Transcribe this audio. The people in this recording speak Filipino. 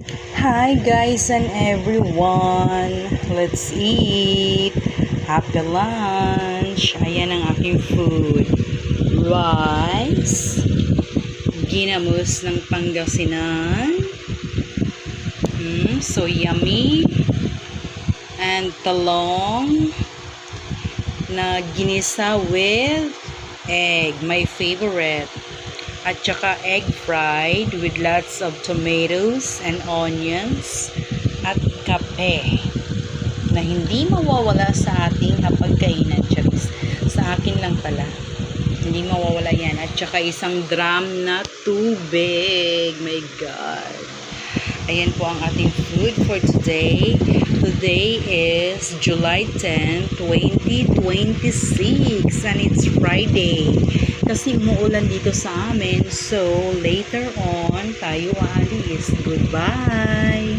Hi guys and everyone! Let's eat! Happy lunch! Ayan ang aking food. Rice, ginamos ng Pangasinan, so yummy, and talong na ginisa with egg, my favorite. At saka egg fried with lots of tomatoes and onions at kape na hindi mawawala sa ating hapagkainan, charis. Sa akin lang pala. Hindi mawawala yan. At saka isang drum na tubig. My God. Ayan po ang ating food for today. Today is July 10, 2026 and it's Friday. Kasi umuulan dito sa amin. So, later on, tayo aalis. Goodbye!